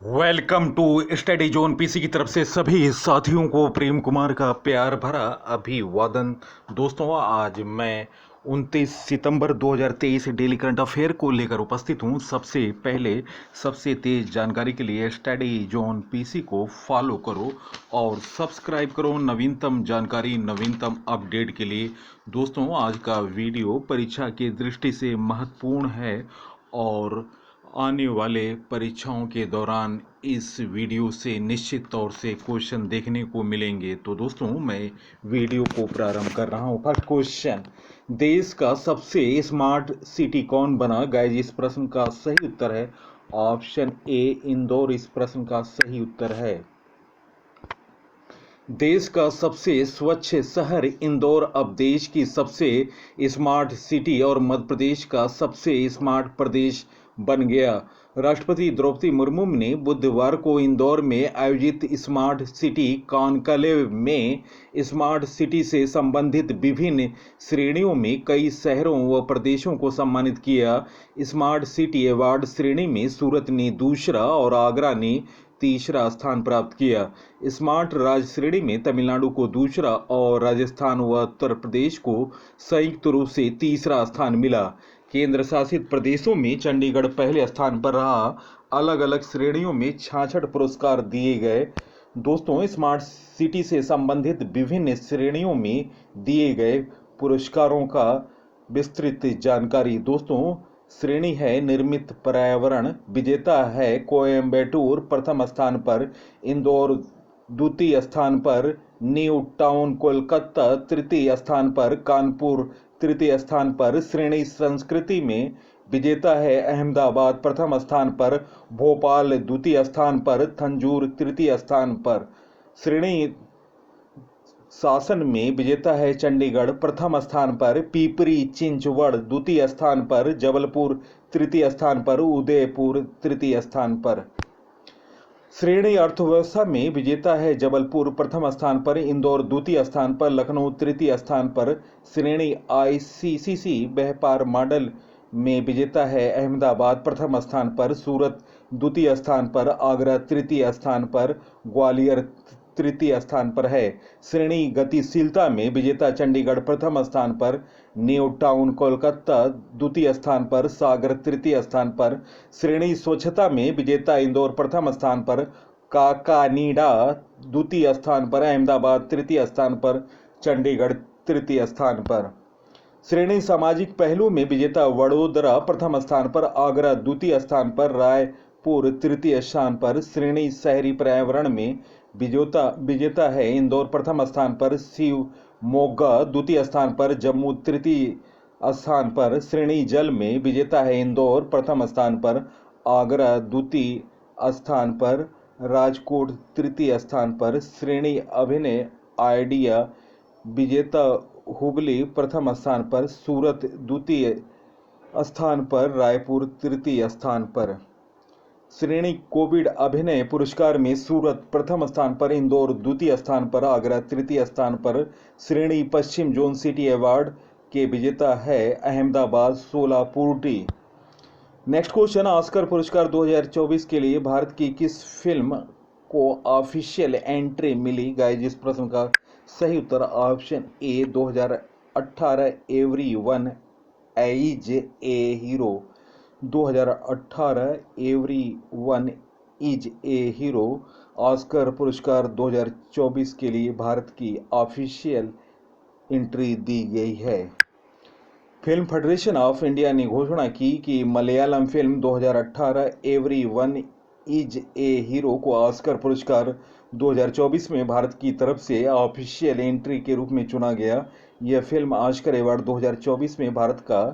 Welcome to study zone PC की तरफ से सभी साथियों को प्रेम कुमार का प्यार भरा अभिवादन। दोस्तों, आज मैं 29 सितंबर 2023 डेली करंट अफेयर को लेकर उपस्थित हूं। सबसे पहले सबसे तेज जानकारी के लिए स्टडी जोन पीसी को फॉलो करो और सब्सक्राइब करो नवीनतम जानकारी नवीनतम अपडेट के लिए। दोस्तों, आज का वीडियो परीक्षा की दृष्टि से महत्वपूर्ण है और आने वाले परीक्षाओं के दौरान इस वीडियो से निश्चित तौर से क्वेश्चन देखने को मिलेंगे। तो दोस्तों, मैं वीडियो को प्रारंभ कर रहा हूं। फर्स्ट क्वेश्चन, देश का सबसे स्मार्ट सिटी कौन बना? गाइज, इस प्रश्न का सही उत्तर है ऑप्शन ए इंदौर। इस प्रश्न का सही उत्तर है। देश का सबसे स्वच्छ शहर इंदौर अब देश की सबसे स्मार्ट सिटी और मध्य प्रदेश का सबसे स्मार्ट प्रदेश बन गया। राष्ट्रपति द्रौपदी मुर्मू ने बुधवार को इंदौर में आयोजित स्मार्ट सिटी कॉन्क्लेव में स्मार्ट सिटी से संबंधित विभिन्न श्रेणियों में कई शहरों व प्रदेशों को सम्मानित किया। स्मार्ट सिटी अवार्ड श्रेणी में सूरत ने दूसरा और आगरा ने तीसरा स्थान प्राप्त किया। स्मार्ट राज्य श्रेणी में तमिलनाडु को दूसरा और राजस्थान व उत्तर प्रदेश को संयुक्त रूप से तीसरा स्थान मिला। केंद्र शासित प्रदेशों में चंडीगढ़ पहले स्थान पर रहा। अलग अलग श्रेणियों में 66 पुरस्कार दिए गए। दोस्तों, स्मार्ट सिटी से संबंधित विभिन्न श्रेणियों में दिए गए पुरस्कारों का विस्तृत जानकारी। दोस्तों, श्रेणी है निर्मित पर्यावरण, विजेता है कोयम्बटूर प्रथम स्थान पर, इंदौर द्वितीय स्थान पर, न्यू टाउन कोलकाता तृतीय स्थान पर, कानपुर तृतीय स्थान पर। श्रेणी संस्कृति में विजेता है अहमदाबाद प्रथम स्थान पर, भोपाल द्वितीय स्थान पर, थंजूर तृतीय स्थान पर। श्रेणी शासन में विजेता है चंडीगढ़ प्रथम स्थान पर, पिपरी चिंचवड़ द्वितीय स्थान पर, जबलपुर तृतीय स्थान पर, उदयपुर तृतीय स्थान पर। श्रेणी अर्थव्यवस्था में विजेता है जबलपुर प्रथम स्थान पर, इंदौर द्वितीय स्थान पर, लखनऊ तृतीय स्थान पर। श्रेणी आईसीसीसी व्यापार मॉडल में विजेता है अहमदाबाद प्रथम स्थान पर, सूरत द्वितीय स्थान पर, आगरा तृतीय स्थान पर, ग्वालियर तृतीय स्थान पर है। श्रेणी गतिशीलता में विजेता चंडीगढ़ प्रथम स्थान पर, न्यू टाउन कोलकाता द्वितीय स्थान पर, सागर तृतीय स्थान पर। श्रेणी स्वच्छता में विजेता इंदौर प्रथम स्थान पर, काकानीडा द्वितीय स्थान पर, अहमदाबाद तृतीय स्थान पर, चंडीगढ़ तृतीय स्थान पर। श्रेणी सामाजिक पहलू में विजेता वडोदरा प्रथम स्थान पर, आगरा द्वितीय स्थान पर, रायपुर तृतीय स्थान पर। श्रेणी शहरी पर्यावरण में विजेता है इंदौर प्रथम स्थान पर, शिवमोगा द्वितीय स्थान पर, जम्मू तृतीय स्थान पर। श्रेणी जल में विजेता है इंदौर प्रथम स्थान पर, आगरा द्वितीय स्थान पर, राजकोट तृतीय स्थान पर। श्रेणी अभिनय आइडिया विजेता हुगली प्रथम स्थान पर, सूरत द्वितीय स्थान पर, रायपुर तृतीय स्थान पर। श्रेणी कोविड अभिनय पुरस्कार में सूरत प्रथम स्थान पर, इंदौर द्वितीय स्थान पर, आगरा तृतीय स्थान पर। श्रेणी पश्चिम जोन सिटी अवार्ड के विजेता है Ahmedabad Solapur. Next question, Oscar पुरस्कार 2024 के लिए भारत की किस फिल्म को ऑफिशियल एंट्री मिली? गाइस, इस प्रश्न का सही उत्तर option A 2018 everyone is a hero. 2018 everyone is a hero Oscar पुरस्कार 2024 के लिए भारत की ऑफिशियल एंट्री दी गई है। फिल्म फेडरेशन ऑफ इंडिया ने घोषणा की कि Malayalam film 2018 everyone is a hero को ऑस्कर पुरस्कार 2024 में भारत की तरफ से ऑफिशियल एंट्री के रूप में चुना गया। यह फिल्म ऑस्कर अवार्ड 2024 में भारत का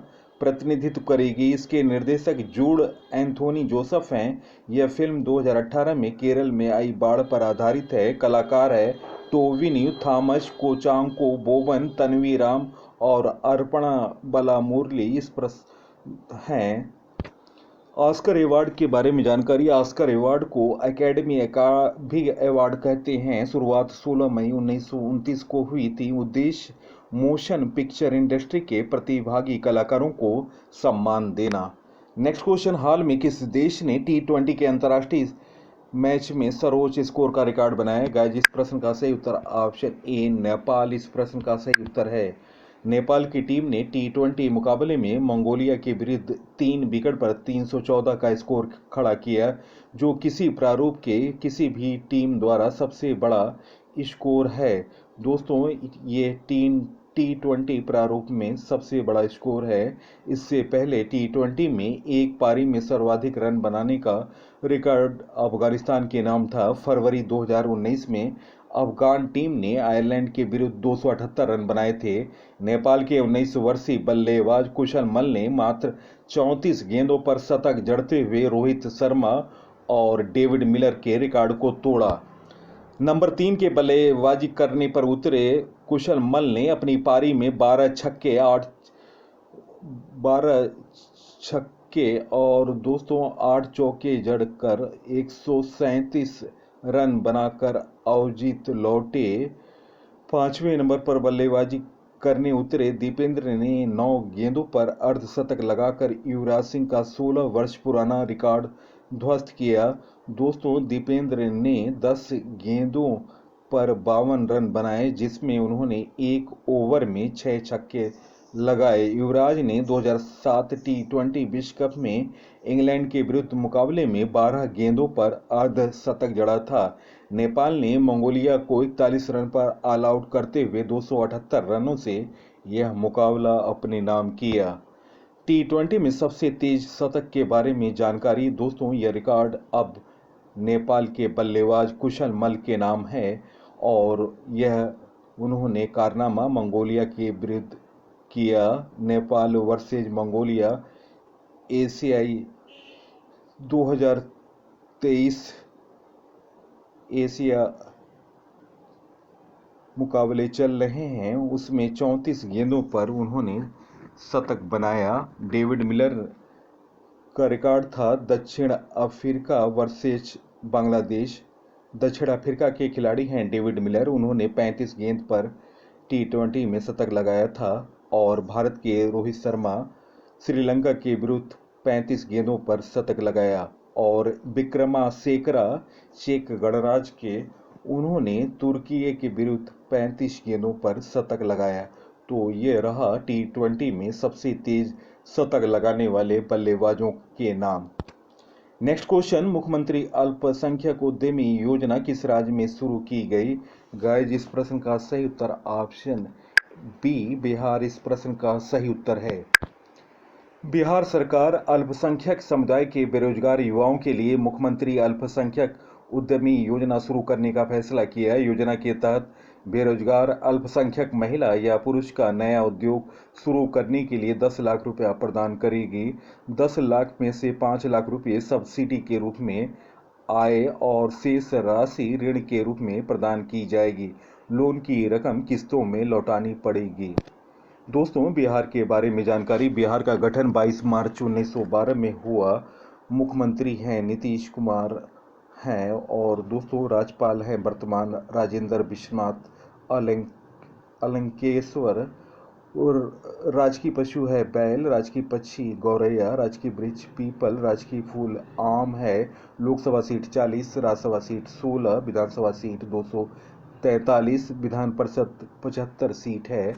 प्रतिनिधित्व करेगी। इसके निर्देशक जूड एंथोनी जोसेफ हैं। यह फिल्म 2018 में केरल में आई बाढ़ पर आधारित है। कलाकार है टोविनो थॉमस, कोचांको बोबन, तन्वी राम और अर्पणा बालामुरली। इस प्रश्न हैं ऑस्कर अवार्ड के बारे में जानकारी। ऑस्कर अवार्ड को एकेडमी भी अवार्ड कहते हैं। शुरुआत 16 मई 1929 को हुई थी। उद्देश्य मोशन पिक्चर इंडस्ट्री के प्रतिभागी कलाकारों को सम्मान देना। नेक्स्ट क्वेश्चन, हाल में किस देश ने T20 के अंतर्राष्ट्रीय मैच में सर्वोच्च स्कोर का रिकॉर्ड बनाया? गाइस, इस प्रश्न का सही उत्तर ऑप्शन ए नेपाल इस प्रश्न का सही उत्तर है। नेपाल की टीम ने टी20 मुकाबले में मंगोलिया के विरुद्ध 3 विकेट पर 314 का स्कोर खड़ा किया, जो किसी प्रारूप के किसी भी टीम द्वारा सबसे बड़ा स्कोर है। दोस्तों, ये टी20 प्रारूप में सबसे बड़ा स्कोर है। इससे पहले टी20 में एक पारी में सर्वाधिक रन बनाने का रिकॉर्ड अफगानिस्तान के नाम था। फरवरी 2019 में अफगान टीम ने आयरलैंड के विरुद्ध 278 रन बनाए थे। नेपाल के 19 वर्षीय बल्लेबाज कुशल मल ने मात्र 34 गेंदों पर शतक जड़ते हुए रोहित शर्मा और डेविड मिलर के रिकॉर्ड को तोड़ा। नंबर 3 के बल्लेबाजी करने पर उतरे कुशल मल ने अपनी पारी में 12 छक्के और दोस्तों 8 चौके जड़कर 137 रन बनाकर अविजित लौटे। 5वें नंबर पर बल्लेबाजी करने उतरे दीपेंद्र ने 9 गेंदों पर अर्धशतक लगाकर युवराज सिंह का 16 वर्ष पुराना रिकॉर्ड ध्वस्त किया। दोस्तों, दीपेंद्र ने 10 गेंदों पर 52 रन बनाए, जिसमें उन्होंने एक ओवर में 6 छक्के लगाए। युवराज ने 2007 टी20 विश्व कप में इंग्लैंड के विरुद्ध मुकाबले में 12 गेंदों पर अर्धशतक जड़ा था। नेपाल ने मंगोलिया को 41 रन पर ऑल आउट करते हुए 278 रनों से यह मुकाबला अपने नाम किया। टी20 में सबसे तेज शतक के बारे में जानकारी। दोस्तों, यह रिकॉर्ड अब नेपाल के बल्लेबाज कुशल मल के नाम है और यह उन्होंने कारनामा मंगोलिया के विरुद्ध किया। नेपाल वर्सेज मंगोलिया एशियाई 2023 एशिया मुकाबले चल रहे हैं, उसमें 34 गेंदों पर उन्होंने शतक बनाया। डेविड मिलर का रिकॉर्ड था दक्षिण अफ्रीका वर्सेज बांग्लादेश। दक्षिण अफ्रीका के खिलाड़ी हैं डेविड मिलर। उन्होंने 35 गेंद पर टी20 में शतक लगाया था और भारत के रोहित शर्मा श्रीलंका के विरुद्ध 35 गेंदों पर शतक लगाया और विक्रमासेकरा चेक गणराज्य के उन्होंने तुर्की के विरुद्ध 35 गेंदों पर शतक लगाया। तो ये रहा टी20 में सबसे तेज शतक लगाने वाले बल्लेबाजों के नाम। नेक्स्ट क्वेश्चन, मुख्यमंत्री अल्पसंख्यक उद्यमी योजना किस राज्य में शुरू की गई? गाइस, इस प्रश्न का सही उत्तर ऑप्शन बी बिहार इस प्रश्न का सही उत्तर है। बिहार सरकार अल्पसंख्यक समुदाय के बेरोजगार युवाओं के लिए मुख्यमंत्री अल्पसंख्यक उद्यमी योजना शुरू करने का फैसला किया है। योजना के तहत बेरोजगार अल्पसंख्यक महिला या पुरुष का नया उद्योग शुरू करने के लिए 10 लाख रुपया प्रदान करेगी। 10 लाख में से 5 लाख रुपये सब्सिडी के रूप में आए और शेष राशि ऋण के रूप में प्रदान की जाएगी। लोन की रकम किस्तों में लौटानी पड़ेगी। दोस्तों, बिहार के बारे में जानकारी। बिहार का गठन 22 मार्च 1912 में हुआ। मुख्यमंत्री हैं नीतीश कुमार हैं और दोस्तों राज्यपाल हैं वर्तमान राजेंद्र विश्वनाथ अलंकेश्वर और राजकीय पशु है बैल, राजकीय पक्षी गौरैया, राजकीय वृक्ष पीपल, राजकीय फूल आम है। लोकसभा सीट 40, राज्यसभा सीट 16, विधानसभा सीट 243, विधान परिषद 75 सीट है।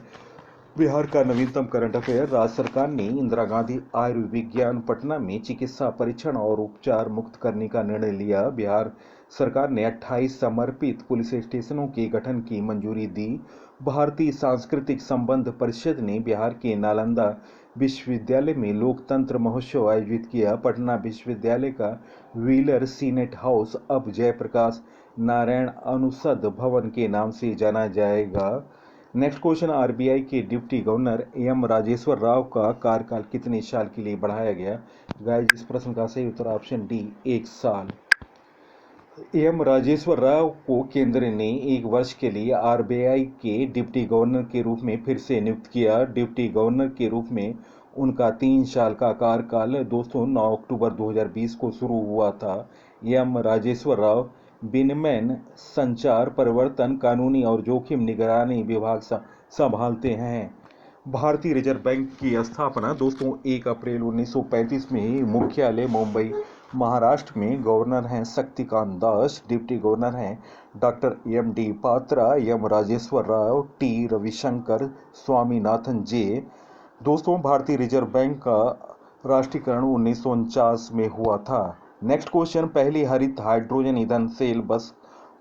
बिहार का नवीनतम करंट अफेयर। राज्य सरकार ने इंदिरा गांधी आयुर्विज्ञान पटना में चिकित्सा परीक्षण और उपचार मुक्त करने का निर्णय लिया। बिहार सरकार ने 28 समर्पित पुलिस स्टेशनों के गठन की मंजूरी दी। भारतीय सांस्कृतिक संबंध परिषद ने बिहार के नालंदा विश्वविद्यालय में लोकतंत्र महोत्सव आयोजित किया। पटना विश्वविद्यालय का व्हीलर सीनेट हाउस अब जयप्रकाश नारायण अनुसद भवन के नाम से जाना जाएगा। नेक्स्ट क्वेश्चन, आरबीआई के deputy governor M Rajeshwar Rao का कार्यकाल कितने साल के लिए बढ़ाया गया? गाइस, इस प्रश्न का सही उत्तर ऑप्शन डी 1 साल। एम राजेश्वर राव को केंद्र ने 1 वर्ष के लिए आरबीआई के डिप्टी गवर्नर के रूप में फिर से नियुक्त किया। डिप्टी गवर्नर के रूप में उनका 3 साल का कार्यकाल दोस्तों 9 अक्टूबर 2020 को शुरू हुआ था। एम राजेश्वर राव विनिमय, संचार, परिवर्तन, कानूनी और जोखिम निगरानी विभाग संभालते हैं। भारतीय रिजर्व बैंक की स्थापना दोस्तों 1 अप्रैल 1935 में मुख्यालय मुंबई महाराष्ट्र में गवर्नर हैं शक्तिकांत दास, डिप्टी गवर्नर हैं doctor M D. Patra, M. Rajeshwar Rao, T. Ravishankar, Swaminathan J. दोस्तों, भारतीय रिजर्व बैंक का राष्ट्रीयकरण 1949 में हुआ था। नेक्स्ट क्वेश्चन, पहली हरित हाइड्रोजन ईंधन सेल बस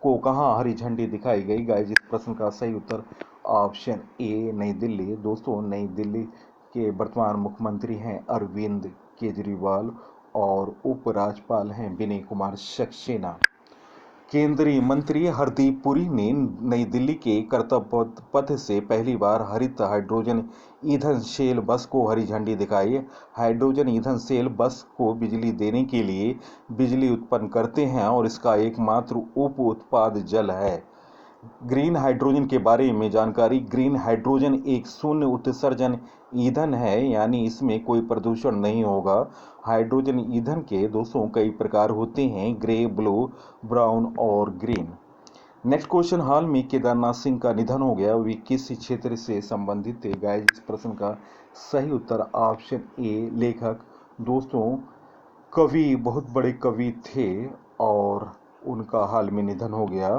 को कहाँ हरी झंडी दिखाई गई? गाइस, इस प्रश्न का सही उत्तर ऑप्शन ए नई दिल्ली। दोस्तों, नई दिल्ली के वर्तमान मुख्यमंत्री हैं अरविंद केजरीवाल और उपराज्यपाल हैं विनय कुमार सक्सेना। केंद्रीय मंत्री हरदीप पुरी ने नई दिल्ली के कर्तव्य पथ से पहली बार हरित हाइड्रोजन ईंधन सेल बस को हरी झंडी दिखाई। हाइड्रोजन ईंधन सेल बस को बिजली देने के लिए बिजली उत्पन्न करते हैं और इसका एकमात्र उप उत्पाद जल है। ग्रीन हाइड्रोजन के बारे में जानकारी। ग्रीन हाइड्रोजन एक शून्य उत्सर्जन ईंधन है, यानी इसमें कोई प्रदूषण नहीं होगा। हाइड्रोजन ईंधन के दोस्तों कई प्रकार होते हैं, ग्रे, ब्लू, ब्राउन और ग्रीन। नेक्स्ट क्वेश्चन, हाल में केदारनाथ सिंह का निधन हो गया, वे किस क्षेत्र से संबंधित थे? गाइस, इस प्रश्न का सही उत्तर ऑप्शन ए लेखक। दोस्तों, कवि, बहुत बड़े कवि थे और उनका हाल में निधन हो गया।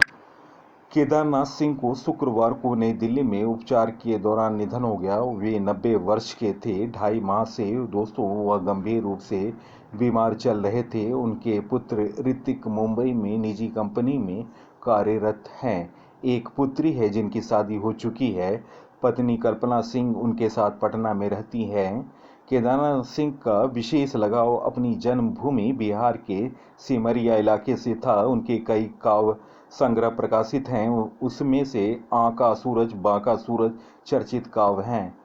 केदारनाथ सिंह को शुक्रवार को नई दिल्ली में उपचार के दौरान निधन हो गया। वे 90 वर्ष के थे। 2.5 माह से दोस्तों वह गंभीर रूप से बीमार चल रहे थे। उनके पुत्र ऋतिक मुंबई में निजी कंपनी में कार्यरत हैं। एक पुत्री है जिनकी शादी हो चुकी है। पत्नी कल्पना सिंह उनके साथ पटना में रहती है। केदारनाथ सिंह का विशेष लगाव अपनी जन्मभूमि बिहार के सिमरिया इलाके से था। उनके कई काव्य संग्रह प्रकाशित हैं, उसमें से आका सूरज, बाका सूरज चर्चित काव्य हैं।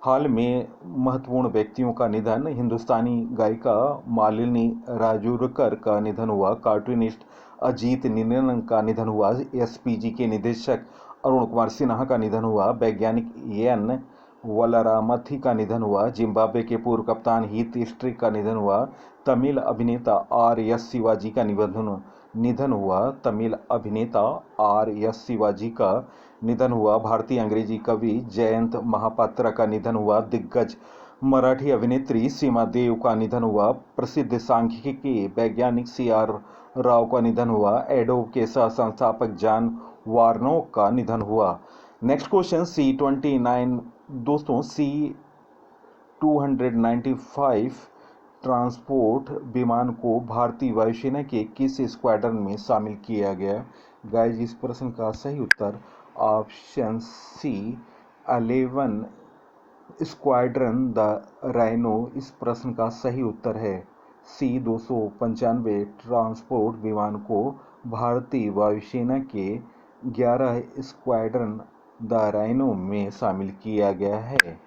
हाल में महत्वपूर्ण व्यक्तियों का निधन। हिंदुस्तानी गायिका मालिनी राजूरकर का निधन हुआ। कार्टूनिस्ट अजीत निरंजन का निधन हुआ। एसपीजी के निदेशक अरुण कुमार सिन्हा का निधन हुआ। वैज्ञानिक एन वलरामथी का निधन हुआ। जिम्बाब्वे के पूर्व कप्तान हीथ स्ट्रिक का निधन हुआ। तमिल अभिनेता आर.एस. शिवाजी का निधन हुआ। तमिल अभिनेता आर.एस. शिवाजी का निधन हुआ। भारतीय अंग्रेजी कवि जयंत महापात्रा का निधन हुआ। दिग्गज मराठी अभिनेत्री सीमा देव का निधन हुआ। प्रसिद्ध सांख्यिकी वैज्ञानिक सी.आर. राव का निधन हुआ। एडोब के सह संस्थापक जॉन वार्नोक का निधन हुआ। नेक्स्ट क्वेश्चन, C-29 दोस्तों C-295 ट्रांसपोर्ट विमान को भारतीय वायुसेना के किस स्क्वाड्रन में शामिल किया गया? गाइस, इस प्रश्न का सही उत्तर option C 11 squadron the Rhino इस प्रश्न का सही उत्तर है। C-295 ट्रांसपोर्ट विमान को भारतीय वायुसेना के 11 स्क्वाड्रन द राइनो में शामिल किया गया है।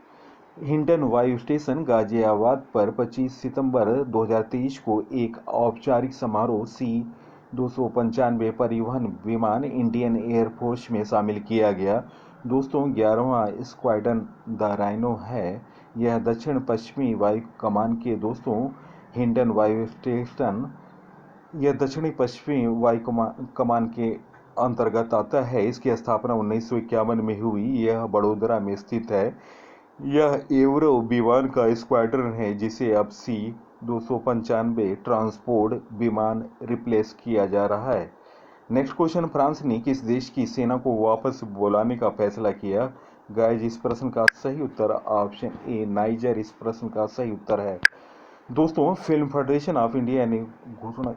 हिंडन वायु स्टेशन गाजियाबाद पर 25 सितंबर 2023 को एक औपचारिक समारोह C-295 परिवहन विमान इंडियन एयरफोर्स में शामिल किया गया। दोस्तों, 11वां स्क्वाड्रन द राइनो है। यह दक्षिण पश्चिमी वायु कमान के दोस्तों हिंडन वायु स्टेशन यह दक्षिणी पश्चिमी वायु कमान के अंतर्गत आता है। इसकी स्थापना 1951 में हुई। यह बड़ोदरा में स्थित है। यह एवरो विमान का स्क्वाड्रन है जिसे अब C-295 ट्रांसपोर्ट विमान रिप्लेस किया जा रहा है। नेक्स्ट क्वेश्चन, फ्रांस ने किस देश की सेना को वापस बुलाने का फैसला किया? गाइस, इस प्रश्न का सही उत्तर ऑप्शन ए नाइजर इस प्रश्न का सही उत्तर है। दोस्तों, फिल्म फेडरेशन ऑफ इंडिया ने घोषणा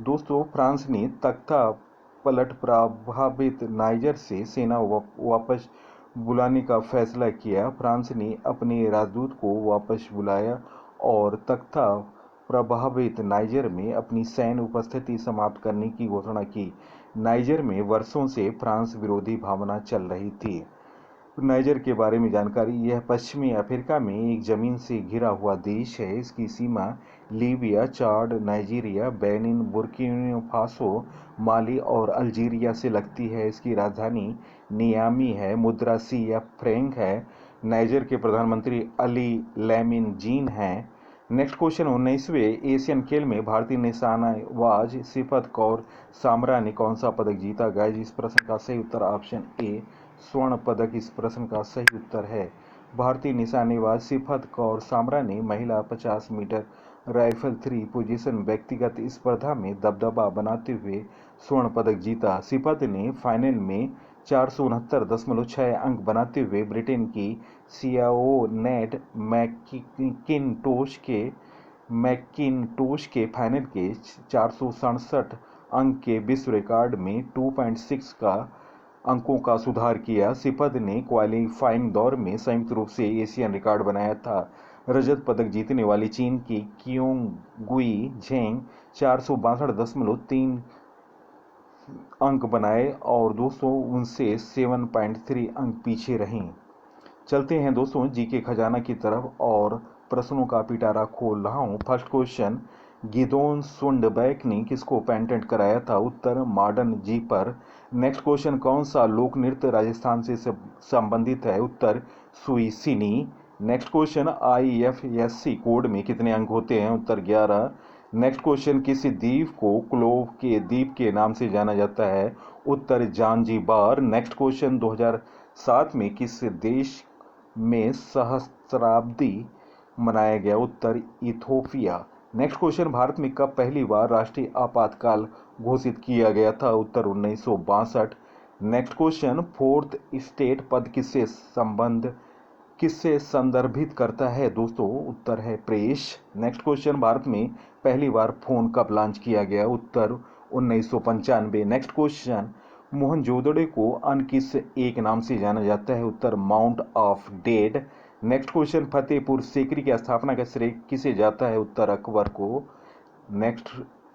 दोस्तों फ्रांस ने तख्ता पलट प्रभावित नाइजर से सेना वापस बुलाने का फैसला किया। फ्रांस ने अपने राजदूत को वापस बुलाया और तख्ता प्रभावित नाइजर में अपनी सैन्य उपस्थिति समाप्त करने की घोषणा की। नाइजर में वर्षों से फ्रांस विरोधी भावना चल रही थी। नाइजर के बारे में जानकारी। यह पश्चिमी अफ्रीका में एक जमीन से घिरा हुआ देश है। इसकी सीमा लीबिया, चाड, नाइजीरिया, बेनिन, बुर्किना फासो, माली और अल्जीरिया से लगती है। इसकी राजधानी नियामी है। मुद्रा CF फ्रैंक है। नाइजर के प्रधानमंत्री अली लैमिन जीन हैं। नेक्स्ट क्वेश्चन, 19वें एशियन खेल में भारतीय निशानेबाज सिफत कौर सामरा ने कौन सा पदक जीता? गाइस, इस प्रश्न का सही उत्तर ऑप्शन ए स्वर्ण पदक इस प्रश्न का सही उत्तर है। भारतीय निशानेबाज सिफत कौर सामरा ने महिला 50 मीटर राइफल 3 पोजीशन व्यक्तिगत स्पर्धा में दबदबा बनाते हुए स्वर्ण पदक जीता। सिपत ने फाइनल में 469.6 अंक बनाते हुए ब्रिटेन की सियाओनेट मैकिन्टोश के फाइनल के 467 अंक के विश्व रिकॉर्ड में 2.6 का अंकों का सुधार किया। सिपत ने क्वालिफाइंग दौर में संयुक्त रूप से एशियन रिकॉर्ड बनाया था। रजत पदक जीतने वाली चीन की क्योंगुई झेंग 462.3 अंक बनाए और दोस्तों उनसे 7.3 अंक पीछे रहीं। चलते हैं दोस्तों जी के खजाना की तरफ और प्रश्नों का पिटारा खोल रहा हूं। फर्स्ट क्वेश्चन, गिदोन सुंडबैक ने किसको पेटेंट कराया था? उत्तर, मॉडर्न जीपर। नेक्स्ट क्वेश्चन, कौन सा लोक नृत्य राजस्थान से संबंधित है? उत्तर, सुईसिनी। नेक्स्ट क्वेश्चन, IFSC कोड में कितने अंक होते हैं? उत्तर, 11। नेक्स्ट क्वेश्चन, किस द्वीप को क्लोव के द्वीप के नाम से जाना जाता है? उत्तर, जांजीबार। नेक्स्ट क्वेश्चन, 2007 में किस देश में सहस्राब्दी मनाया गया? उत्तर, इथोपिया। नेक्स्ट क्वेश्चन, भारत में कब पहली बार राष्ट्रीय आपातकाल घोषित किया गया था? उत्तर, 1962। नेक्स्ट क्वेश्चन, फोर्थ स्टेट पद किससे संदर्भित करता है? दोस्तों उत्तर है प्रेस। नेक्स्ट क्वेश्चन, भारत में पहली बार फोन कब लॉन्च किया गया? उत्तर, 1995। नेक्स्ट क्वेश्चन, मोहनजोदड़ो को अन्य किस एक नाम से जाना जाता है? उत्तर, mound of dead. Next question, Fatehpur Sikri की स्थापना का श्रेय किसे जाता है? उत्तर, अकबर को। नेक्स्ट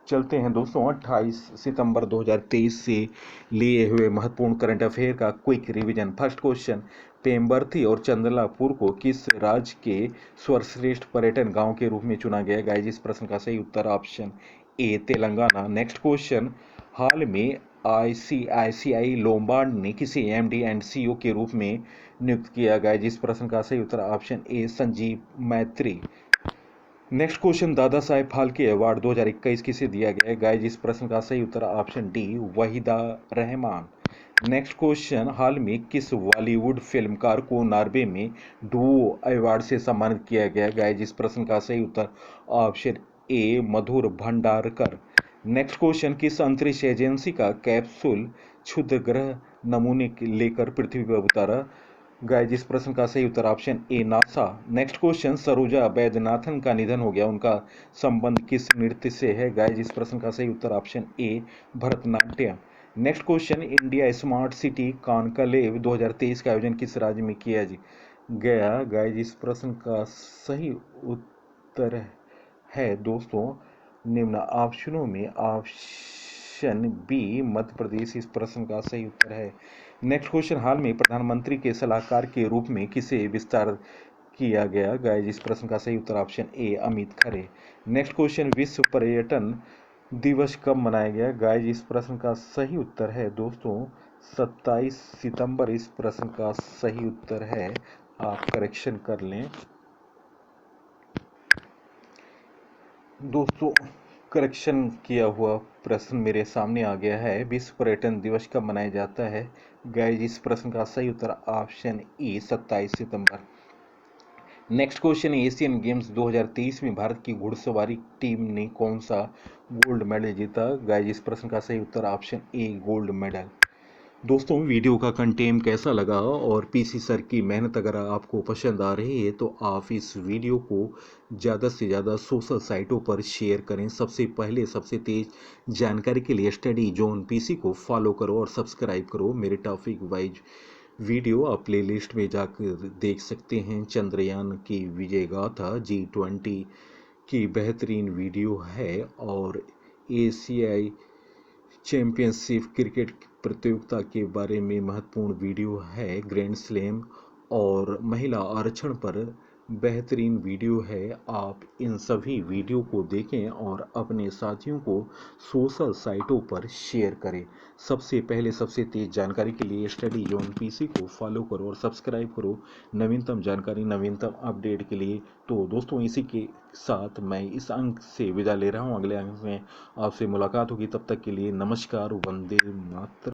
चलते हैं दोस्तों 28 सितंबर 2023 से लिए हुए महत्वपूर्ण करंट अफेयर का क्विक रिवीजन। फर्स्ट क्वेश्चन, पेम्बरथी और चंद्रलापुर को किस राज्य के सर्वश्रेष्ठ पर्यटन गांव के रूप में चुना गया? गाइस, इस प्रश्न का सही उत्तर option A, Telangana. Next question, हाल में ICICI लोम्बार्ड ने किसे MD एंड CEO के रूप में नियुक्त किया? गया जिस प्रश्न का सही उत्तर ऑप्शन ए, संजीव मैत्री। Next question, Dada Saheb Phalke award 2021 किसे दिया गया? गाइस, जिस प्रश्न का सही उत्तर option D, Waheeda Rehman. Next question, हाल में किस बॉलीवुड फिल्मकार को नॉर्वे में डुओ अवार्ड से सम्मानित किया गया? गाइस, जिस प्रश्न का सही उत्तर option A, Madhur Bhandarkar. Next question, किस अंतरिक्ष एजेंसी का कैप्सूल क्षुद्र ग्रह नमूने लेकर पृथ्वी पर उतारा? गाइस, जिस प्रश्न का सही उत्तर option A, NASA. Next question, Saroja Vaidyanathan का निधन हो गया, उनका संबंध किस नृत्य से है? गाइस, जिस प्रश्न का सही उत्तर option A, Bharatanatyam. Next question, India smart city conclave 2023 का आयोजन किस राज्य में किया गया? गाइस, इस प्रश्न का सही उत्तर है दोस्तों निम्न ऑप्शनों में ऑप्शन बी, मध्य प्रदेश इस प्रश्न का सही उत्तर है। नेक्स्ट क्वेश्चन, हाल में प्रधानमंत्री के सलाहकार के रूप में किसे विस्तार किया गया? गाइस, इस प्रश्न का सही उत्तर option A, Amit Khare. Next question, विश्व पर्यटन दिवस कब मनाया गया? गाइस, इस प्रश्न का सही उत्तर है दोस्तों 27 सितंबर इस प्रश्न का सही उत्तर है। आप करेक्शन कर लें दोस्तों। करेक्शन किया हुआ प्रश्न मेरे सामने आ गया है। विश्व पर्यटन दिवस कब मनाया जाता है? गाइस, इस प्रश्न का सही उत्तर ऑप्शन ई, 27 सितंबर। नेक्स्ट क्वेश्चन, एशियन गेम्स 2023 में भारत की घुड़सवारी टीम ने कौन सा गोल्ड मेडल जीता? गाइस, इस प्रश्न का सही उत्तर ऑप्शन ए, गोल्ड मेडल। दोस्तों, वीडियो का कंटेंट कैसा लगा और PC सर की मेहनत अगर आपको पसंद आ रही है तो आप इस वीडियो को ज़्यादा से ज़्यादा सोशल साइटों पर शेयर करें। सबसे पहले सबसे तेज जानकारी के लिए स्टडी जोन PC को फॉलो करो और सब्सक्राइब करो। मेरे टॉपिक वाइज वीडियो आप प्लेलिस्ट में जाकर देख सकते हैं। चंद्रयान की विजय गाथा G20 की बेहतरीन वीडियो है और एशियाई चैंपियनशिप क्रिकेट प्रतियोगिता के बारे में महत्वपूर्ण वीडियो है। ग्रैंड स्लैम और महिला आरक्षण पर बेहतरीन वीडियो है। आप इन सभी वीडियो को देखें और अपने साथियों को सोशल साइटों पर शेयर करें। सबसे पहले सबसे तेज जानकारी के लिए स्टडी जोन PC को फॉलो करो और सब्सक्राइब करो नवीनतम जानकारी नवीनतम अपडेट के लिए। तो दोस्तों, इसी के साथ मैं इस अंक से विदा ले रहा हूँ। अगले अंक में आपसे मुलाकात होगी, तब तक के लिए नमस्कार, वंदे मातरम।